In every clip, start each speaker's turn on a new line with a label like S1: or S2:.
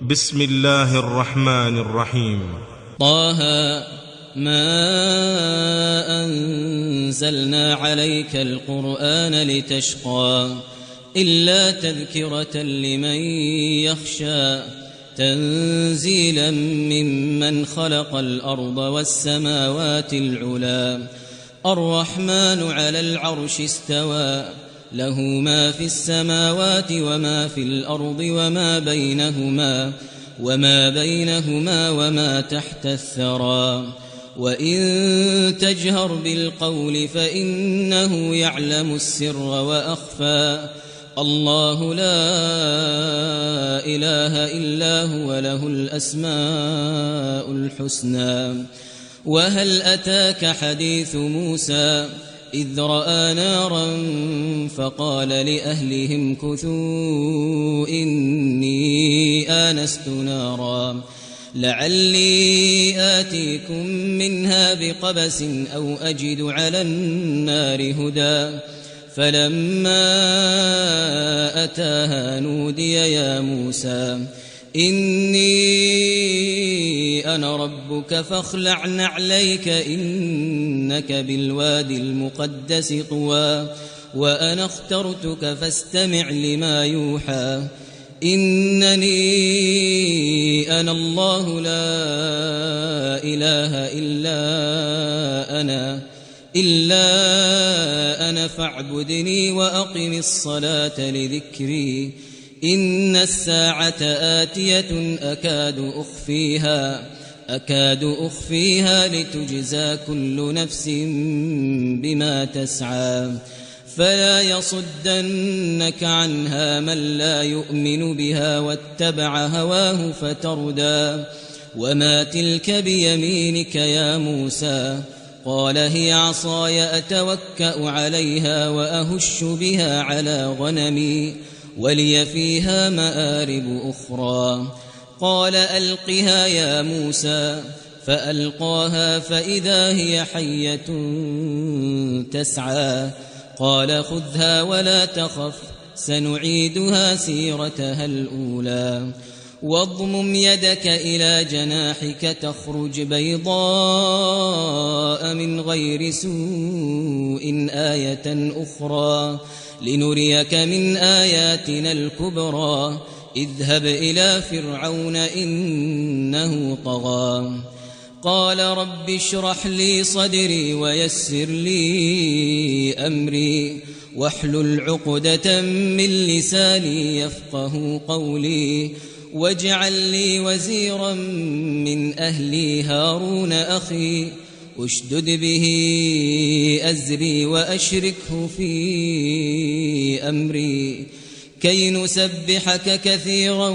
S1: بسم الله الرحمن الرحيم.
S2: طه ما أنزلنا عليك القرآن لتشقى إلا تذكرة لمن يخشى تنزيلا ممن خلق الأرض والسماوات العلى الرحمن على العرش استوى له ما في السماوات وما في الأرض وما بينهما وما تحت الثرى وإن تجهر بالقول فإنه يعلم السر وأخفى الله لا إله إلا هو له الأسماء الحسنى. وهل أتاك حديث موسى إذ رأى نارا فقال لأهلهم كثوا إني آنست نارا لعلي آتيكم منها بقبس أو أجد على النار هدى فلما أتاها نودي يا موسى إني أنا ربك فاخلع نعليك إنك بالوادي المقدس طوى وأنا اخترتك فاستمع لما يوحى إنني أنا الله لا إله إلا أنا فاعبدني وأقم الصلاة لذكري إن الساعة آتية أكاد أخفيها لتجزى كل نفس بما تسعى فلا يصدنك عنها من لا يؤمن بها واتبع هواه فتردى وما تلك بيمينك يا موسى قال هي عصاي أتوكأ عليها وأهش بها على غنمي ولي فيها مآرب أخرى قال ألقها يا موسى فألقاها فإذا هي حية تسعى قال خذها ولا تخف سنعيدها سيرتها الأولى واضمم يدك إلى جناحك تخرج بيضاء من غير سوء آية أخرى لنريك من آياتنا الكبرى اذهب إلى فرعون إنه طغى قال رب اشرح لي صدري ويسر لي أمري واحلل عقدة من لساني يفقه قولي واجعل لي وزيرا من أهلي هارون أخي اشدد به أزري وأشركه في أمري كي نسبحك كثيرا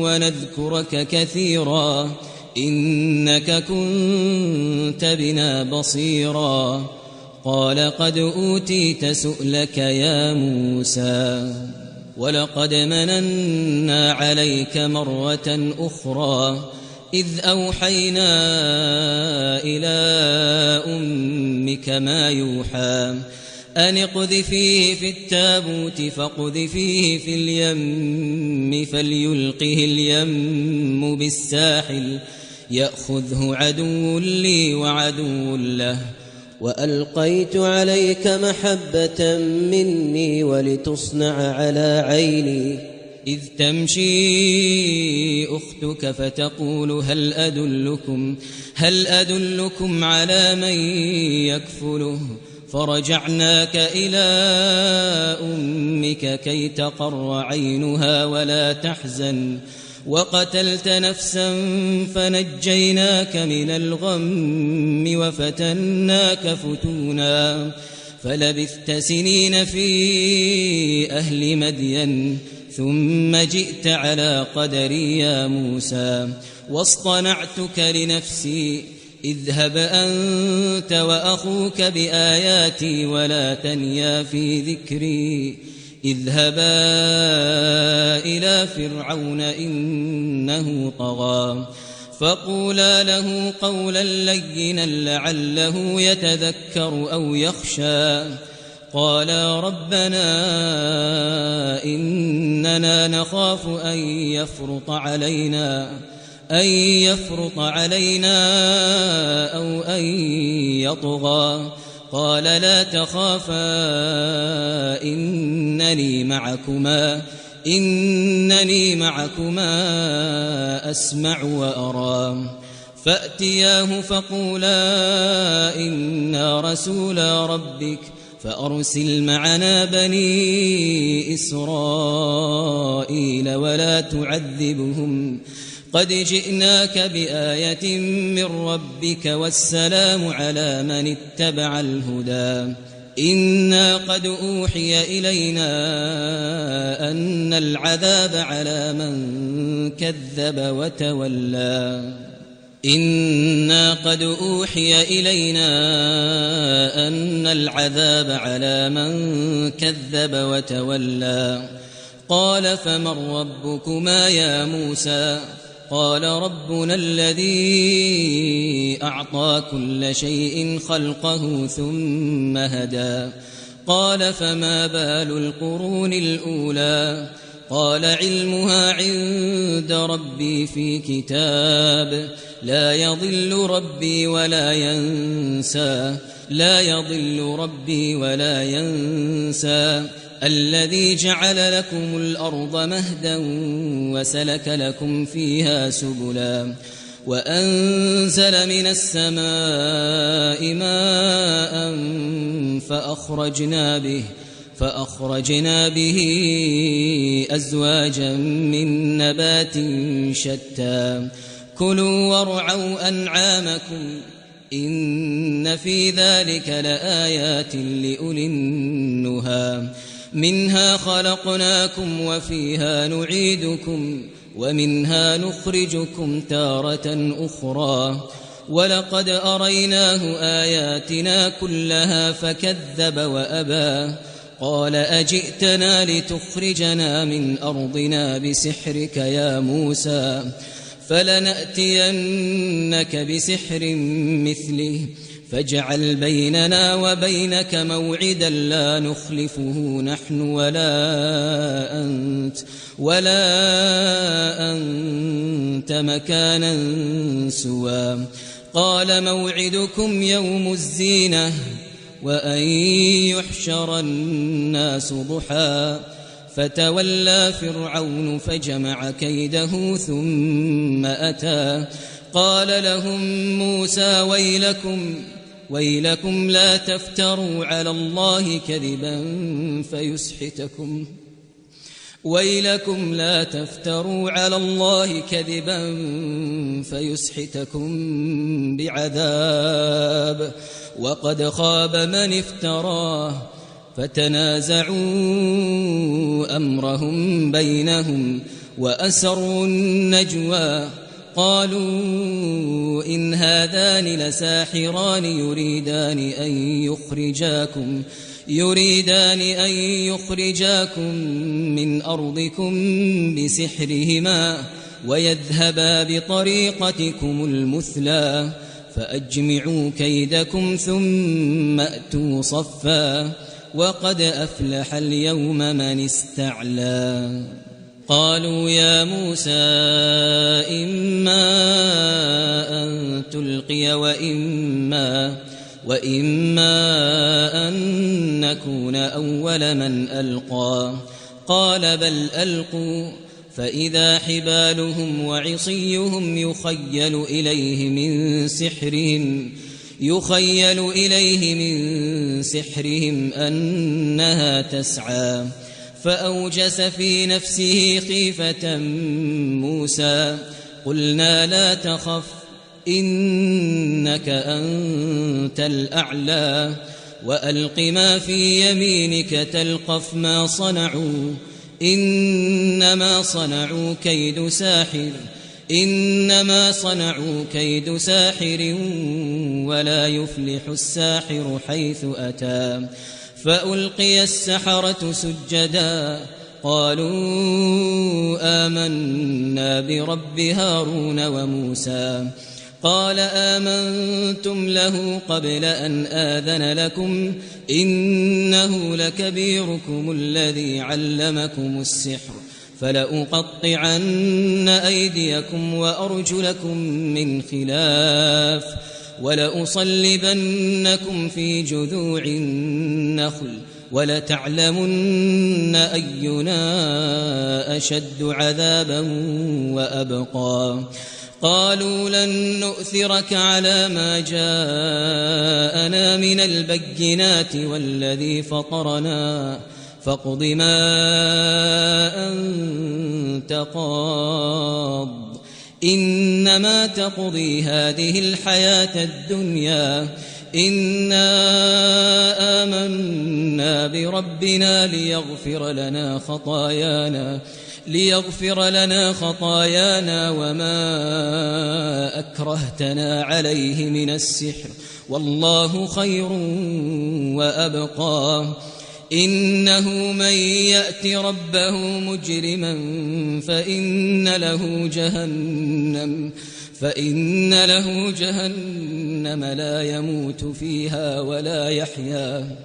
S2: ونذكرك كثيرا إنك كنت بنا بصيرا قال قد أوتيت سؤلك يا موسى ولقد مننا عليك مرة أخرى إذ أوحينا إلى أمك ما يوحى أن اقذفيه في التابوت فاقذفيه في اليم فليلقه اليم بالساحل يأخذه عدو لي وعدو له
S3: وألقيت عليك محبة مني ولتصنع على عيني
S2: إذ تمشي أختك فتقول هل أدلكم على من يكفله فرجعناك إلى أمك كي تقر عينها ولا تحزن وقتلت نفسا فنجيناك من الغم وفتناك فتونا فلبثت سنين في أهل مدين ثم جئت على قدري يا موسى واصطنعتك لنفسي اذهب أنت وأخوك بآياتي ولا تنيا في ذكري اذهبا إلى فرعون إنه طغى فقولا له قولا لينا لعله يتذكر أو يخشى قالا ربنا إننا نخاف أن يفرط علينا أو أن يطغى قال لا تخافا إنني معكما أسمع وأرى فأتياه فقولا إنا رسولا ربك فأرسل معنا بني إسرائيل ولا تعذبهم قد جئناك بآية من ربك والسلام على من اتبع الهدى إنا قد أوحي إلينا أن العذاب على من كذب وتولى إنا قد أوحي إلينا أن العذاب على من كذب وتولى قال فمن ربكما يا موسى قال ربنا الذي أعطى كل شيء خلقه ثم هدى قال فما بال القرون الأولى قال علمها عند ربي في كتاب لا يضل ربي ولا ينسى الذي جعل لكم الأرض مهدا وسلك لكم فيها سبلا وأنزل من السماء ماء فأخرجنا به أزواجا من نبات شتى كلوا وارعوا أنعامكم إن في ذلك لآيات لأولي النهى منها خلقناكم وفيها نعيدكم ومنها نخرجكم تارة أخرى ولقد أريناه آياتنا كلها فكذب وأبى قال أجئتنا لتخرجنا من أرضنا بسحرك يا موسى فلنأتينك بسحر مثله فاجعل بيننا وبينك موعدا لا نخلفه نحن ولا أنت مكانا سوى قال موعدكم يوم الزينة وأن يحشر الناس ضحى فتولى فرعون فجمع كيده ثم أتى قال لهم موسى ويلكم لا تفتروا على الله كذبا فيسحتكم بعذاب وقد خاب من افتراه فتنازعوا أمرهم بينهم وأسروا النجوى قالوا إن هذان لساحران يريدان أن يخرجاكم من أرضكم بسحرهما ويذهبا بطريقتكم المثلى فأجمعوا كيدكم ثم أتوا صفا وقد أفلح اليوم من استعلى قالوا يا موسى إما أن تلقي وإما أن نكون أول من ألقى قال بل ألقوا فإذا حبالهم وعصيهم يخيل إليه من سحرهم أنها تسعى فأوجس في نفسه خيفة موسى قلنا لا تخف إنك أنت الأعلى وألق ما في يمينك تلقف ما صنعوا إنما صنعوا كيد ساحر ولا يفلح الساحر حيث أتى فألقي السحرة سجدا قالوا آمنا برب هارون وموسى قال آمنتم له قبل أن آذن لكم إنه لكبيركم الذي علمكم السحر فلأقطعن أيديكم وأرجلكم من خلاف ولأصلبنكم في جذوع النخل ولتعلمن أينا أشد عذابا وأبقى قالوا لن نؤثرك على ما جاءنا من البينات والذي فطرنا فاقض ما أنت قاض إنما تقضي هذه الحياة الدنيا إنا آمنا بربنا ليغفر لنا خطايانا وما أكرهتنا عليه من السحر والله خير وأبقى إنه من يأت ربه مجرما فإن له جهنم لا يموت فيها ولا يحيا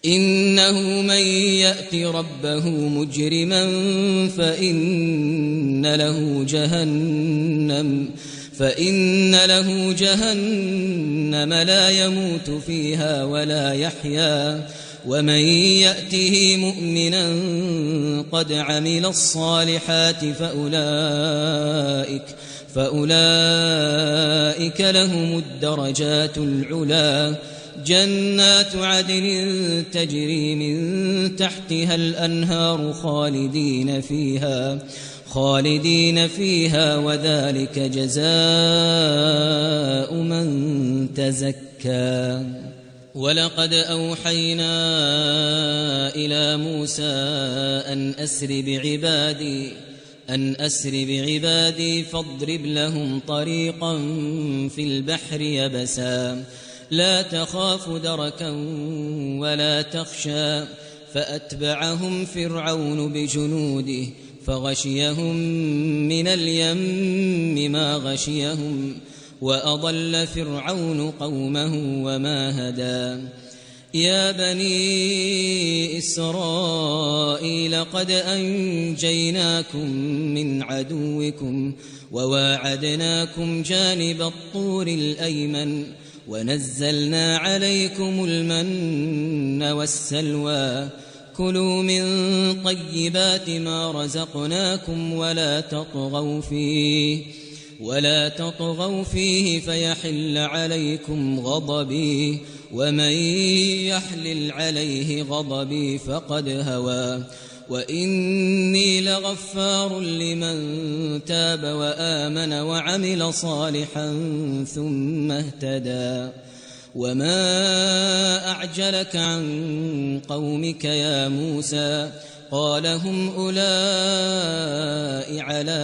S2: إنه من يأت ربه مجرما فإن له جهنم لا يموت فيها ولا يحيا ومن يأته مؤمنا قد عمل الصالحات فأولئك لهم الدرجات العلا جنات عدن تجري من تحتها الأنهار خالدين فيها وذلك جزاء من تزكى ولقد أوحينا إلى موسى أن أسر بعبادي فاضرب لهم طريقا في البحر يبسا لا تخاف دركا ولا تخشى فأتبعهم فرعون بجنوده فغشيهم من اليم ما غشيهم وأضل فرعون قومه وما هدى يا بني إسرائيل قد أنجيناكم من عدوكم وواعدناكم جانب الطور الأيمن ونزلنا عليكم المن والسلوى كلوا من طيبات ما رزقناكم ولا تطغوا فيه فيحل عليكم غضبي ومن يحلل عليه غضبي فقد هوى وإني لغفار لمن تاب وآمن وعمل صالحا ثم اهتدى وما أعجلك عن قومك يا موسى قال هم أولئك على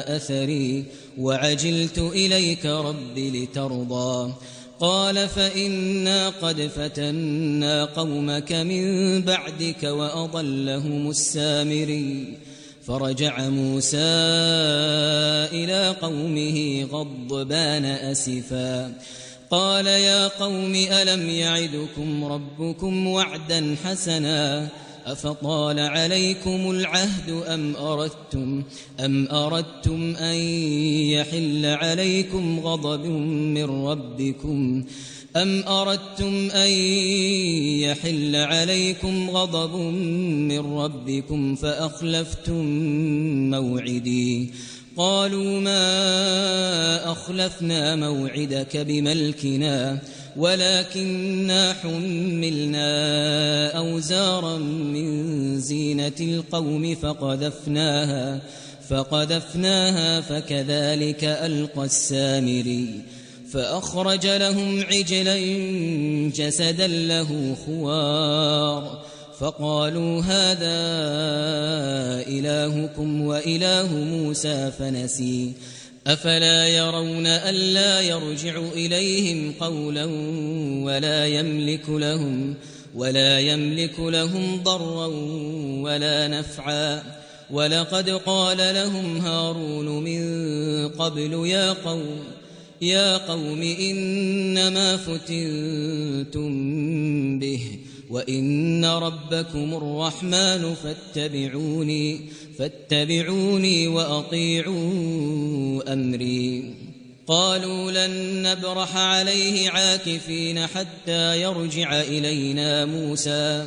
S2: أثري وعجلت إليك رب لترضى قال فإنا قد فتنا قومك من بعدك وأضلهم السامري فرجع موسى إلى قومه غضبان أسفا قال يا قوم ألم يعدكم ربكم وعدا حسنا أفطال عليكم العهد أم أردتم أن يحل عليكم غضب من ربكم فأخلفتم موعدي قالوا ما أخلفنا موعدك بملكنا ولكننا حملنا أوزارا من زينة القوم فقذفناها فكذلك ألقى السامري فأخرج لهم عجلا جسدا له خوار فقالوا هذا إلهكم وإله موسى فنسي أفلا يرون ألا يرجع إليهم قولا ولا يملك لهم ضرا ولا نفعا ولقد قال لهم هارون من قبل يا قوم إنما فتنتم به وإن ربكم الرحمن فاتبعوني وأطيعوا أمري. قالوا لن نبرح عليه عاكفين حتى يرجع إلينا موسى.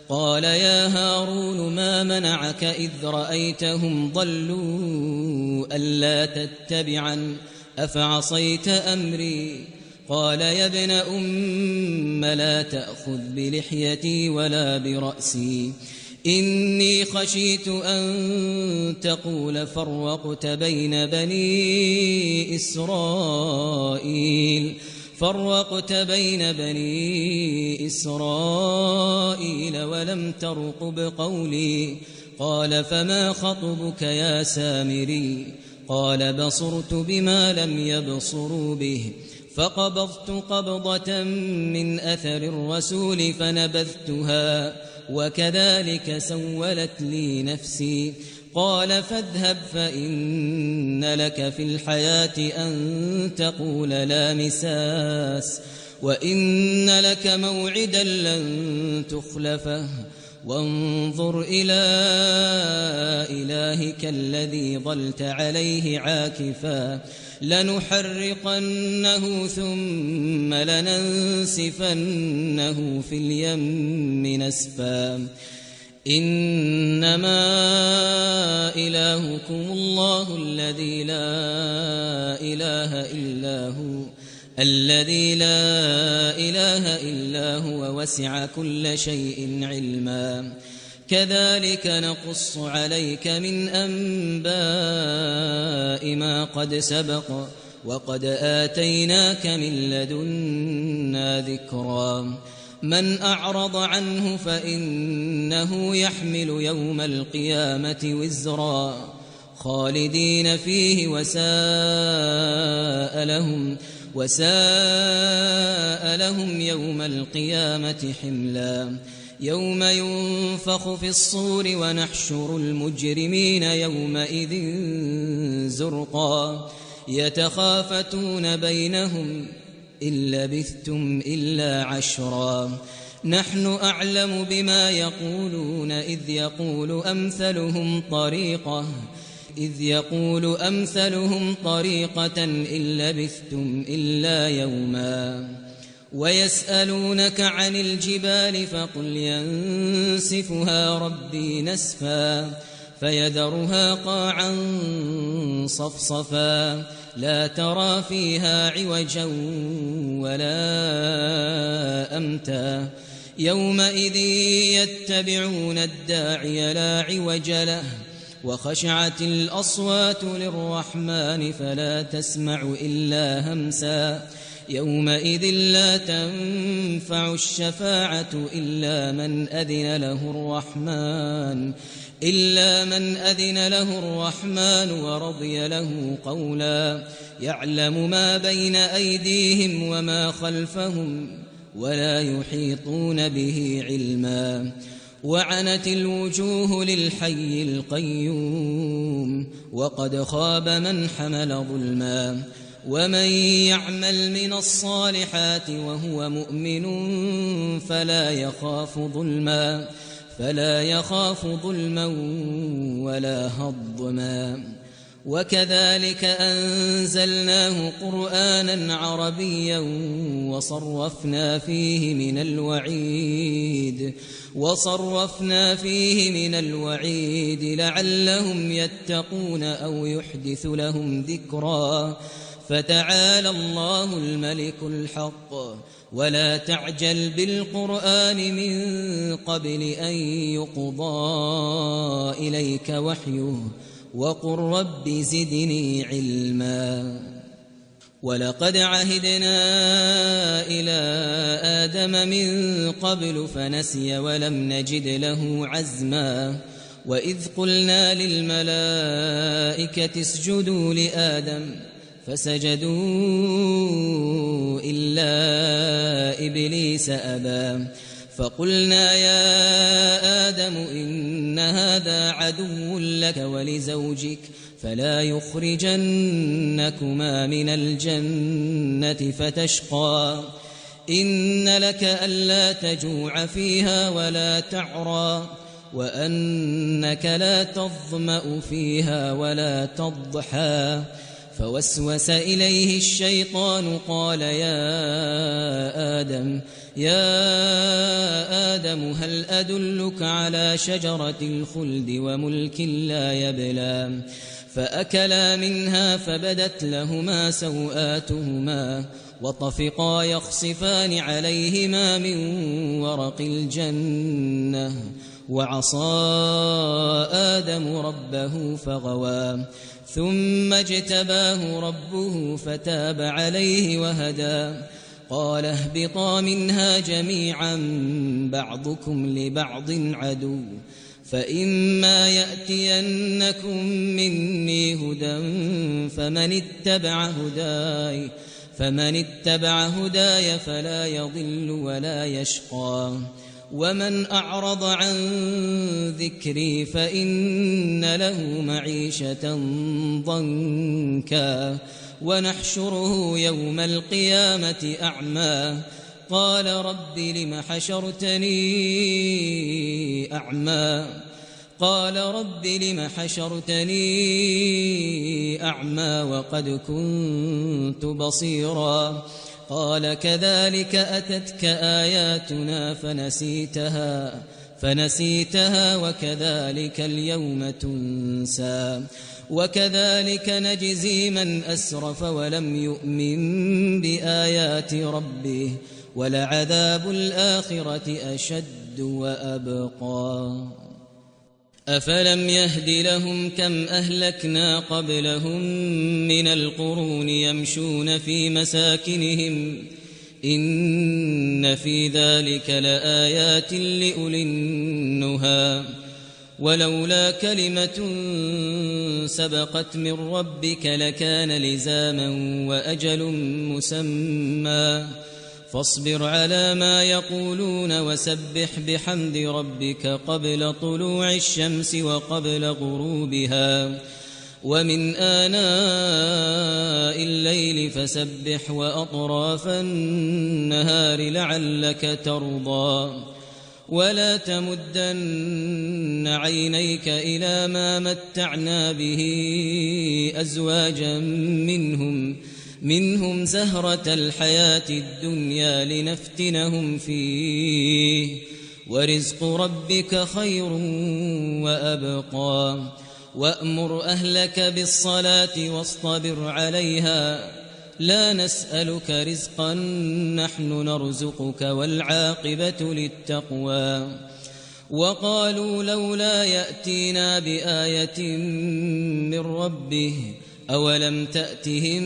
S2: قال يا هارون ما منعك إذ رأيتهم ضلوا ألا تتبعن أفعصيت أمري. قال يا ابن أم لا تأخذ بلحيتي ولا برأسي إني خشيت أن تقول فرقت بين بني إسرائيل ولم ترقب قولي. قال فما خطبك يا سامري؟ قال بصرت بما لم يبصروا به فقبضت قبضة من أثر الرسول فنبذتها وكذلك سولت لي نفسي. قال فاذهب فإن لك في الحياة أن تقول لا مساس وإن لك موعدا لن تخلفه وانظر إلى إلهك الذي ظلت عليه عاكفا لنحرقنه ثم لننسفنه في اليم نسفا. إنما إلهكم الله الذي لا إله إلا هو وسع كل شيء علما. كذلك نقص عليك من أنباء ما قد سبق وقد آتيناك من لدنا ذكرا. من أعرض عنه فإنه يحمل يوم القيامة وزرا خالدين فيه وساء لهم يوم القيامة حملا. يوم ينفخ في الصور ونحشر المجرمين يومئذ زرقا يتخافتون بينهم إن لبثتم إلا عشرا. نحن أعلم بما يقولون إذ يقول أمثلهم طريقة إن لبثتم إلا يوما. ويسألونك عن الجبال فقل ينسفها ربي نسفا فيذرها قاعا صفصفا لا ترى فيها عوجا ولا أمتا. يومئذ يتبعون الداعي لا عوج له وخشعت الأصوات للرحمن فلا تسمع إلا همسا. يومئذ لا تنفع الشفاعة إلا من أذن له الرحمن ورضي له قولا. يعلم ما بين أيديهم وما خلفهم ولا يحيطون به علما. وعنت الوجوه للحي القيوم وقد خاب من حمل ظلما. ومن يعمل من الصالحات وهو مؤمن فلا يخاف ظلما ولا هضما. وكذلك أنزلناه قرآنا عربيا وصرفنا فيه من الوعيد لعلهم يتقون أو يحدث لهم ذكرا. فتعالى الله الملك الحق ولا تعجل بالقرآن من قبل أن يقضى إليك وحيه وقل رب زدني علما. ولقد عهدنا إلى آدم من قبل فنسي ولم نجد له عزما. وإذ قلنا للملائكة اسجدوا لآدم فسجدوا إلا إبليس أبى فقلنا يا آدم إن هذا عدو لك ولزوجك فلا يخرجنكما من الجنة فتشقى إن لك ألا تجوع فيها ولا تعرى وأنك لا تظمأ فيها ولا تضحى فوسوس إليه الشيطان قال يا آدم هل أدلك على شجرة الخلد وملك لا يبلى فأكلا منها فبدت لهما سوآتهما وطفقا يخصفان عليهما من ورق الجنة وعصى آدم ربه فغوى ثم اجتباه ربه فتاب عليه وهدى قال اهبطا منها جميعا بعضكم لبعض عدو فإما يأتينكم مني هدى فمن اتبع هداي فلا يضل ولا يشقى ومن أعرض عن ذكري فإن له معيشة ضنكا ونحشره يوم القيامة أعمى قال رب لم حشرتني أعمى وقد كنت بصيرا قال كذلك أتتك آياتنا فنسيتها وكذلك اليوم تنسى وكذلك نجزي من أسرف ولم يؤمن بآيات ربه ولعذاب الآخرة أشد وأبقى أفلم يهد لهم كم أهلكنا قبلهم من القرون يمشون في مساكنهم إن في ذلك لآيات لأولي النهى ولولا كلمة سبقت من ربك لكان لزاما وأجل مسمى فاصبر على ما يقولون وسبح بحمد ربك قبل طلوع الشمس وقبل غروبها ومن آناء الليل فسبح وأطراف النهار لعلك ترضى ولا تمدن عينيك إلى ما متعنا به أزواجا منهم زهرة الحياة الدنيا لنفتنهم فيه ورزق ربك خير وأبقى وأمر أهلك بالصلاة واصطبر عليها لا نسألك رزقا نحن نرزقك والعاقبة للتقوى وقالوا لولا يأتينا بآية من ربه أولم تأتهم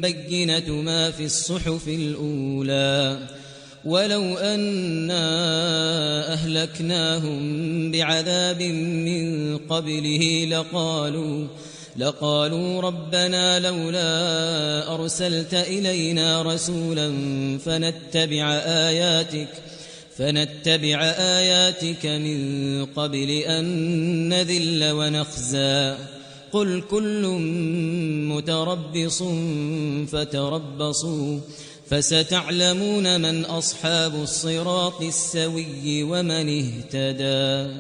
S2: بينة ما في الصحف الأولى ولو أنا أهلكناهم بعذاب من قبله لقالوا ربنا لولا أرسلت إلينا رسولا فنتبع آياتك من قبل أن نذل ونخزى قل كل متربص فتربصوا فستعلمون من أصحاب الصراط السوي ومن اهتدى